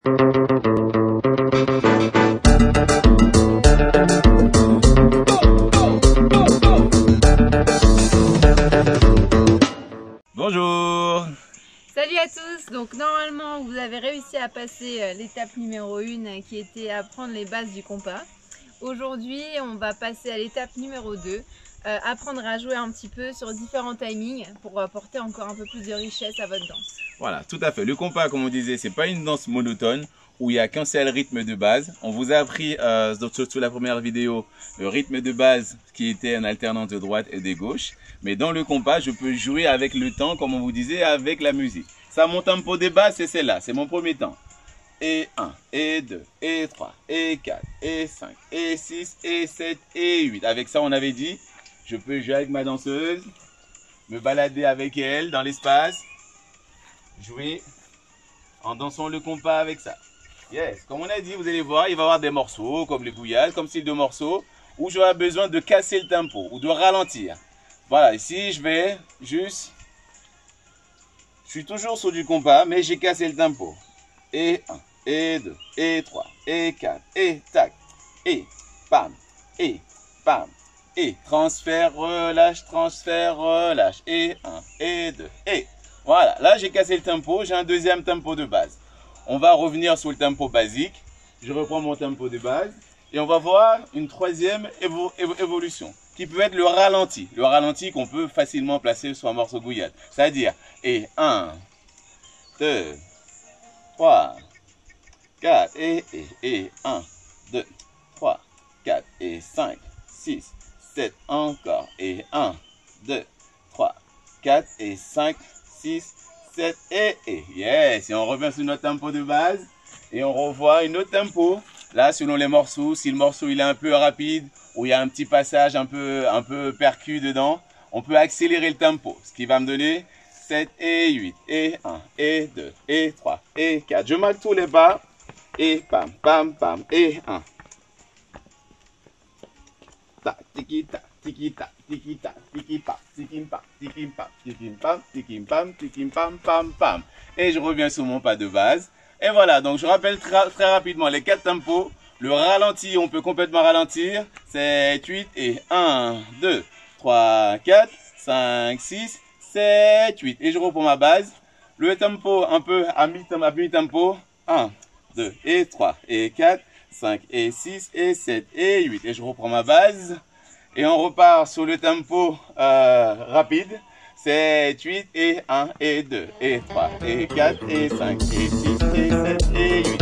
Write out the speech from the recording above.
Bonjour! Salut à tous! Donc normalement vous avez réussi à passer l'étape numéro 1 qui était apprendre les bases du compas. Aujourd'hui on va passer à l'étape numéro 2, apprendre à jouer un petit peu sur différents timings pour apporter encore un peu plus de richesse à votre danse. Voilà, tout à fait. Le compas, comme on disait, c'est pas une danse monotone où il n'y a qu'un seul rythme de base. On vous a appris sur la première vidéo le rythme de base qui était en alternance de droite et de gauche. Mais dans le compas, je peux jouer avec le temps, comme on vous disait, avec la musique. Ça, mon tempo de base, c'est celle-là. C'est mon premier temps. Et 1, et 2, et 3, et 4, et 5, et 6, et 7, et 8. Avec ça, on avait dit, je peux jouer avec ma danseuse, me balader avec elle dans l'espace, jouer en dansant le compas avec ça. Yes, comme on a dit, vous allez voir, il va y avoir des morceaux comme les gouillades, comme style de morceaux où j'aurai besoin de casser le tempo ou de ralentir. Voilà, ici je vais juste, je suis toujours sur du compas, mais j'ai cassé le tempo. Et 1, et 2, et 3, et 4, et tac, et pam, et pam, et transfert, relâche, et 1, et 2, et voilà, là j'ai cassé le tempo, j'ai un deuxième tempo de base. On va revenir sur le tempo basique. Je reprends mon tempo de base et on va voir une troisième évolution qui peut être le ralenti. Le ralenti qu'on peut facilement placer sur un morceau gouillade. C'est-à-dire, et 1, 2, 3, 4, et 1, 2, 3, 4, et 5, 6, 7, encore, et 1, 2, 3, 4, et 5, 6, 7, et yes, et on revient sur notre tempo de base et on revoit une autre tempo. Là, selon les morceaux, si le morceau il est un peu rapide ou il y a un petit passage un peu percu dedans, on peut accélérer le tempo, ce qui va me donner 7 et 8, et 1, et 2, et 3, et 4. Je marque tous les pas, et pam, pam, pam, et 1. Tac, tiki, tac, tiki, tac, tiki, tac, tiki, pam, tiki, pam, tiki, pam, tiki, pam, tiki, pam, tiki, pam, pam, pam. Et je reviens sur mon pas de base. Et voilà, donc je rappelle très rapidement les 4 tempos. Le ralenti, on peut complètement ralentir. 7, 8 et 1, 2, 3, 4, 5, 6, 7, 8. Et je reprends ma base. Le tempo un peu à mi-tempo. 1, 2 et 3 et 4, 5 et 6 et 7 et 8. Et je reprends ma base. Et on repart sur le tempo rapide. 7, 8 et 1 et 2 et 3 et 4 et 5 et 6 et 7 et 8.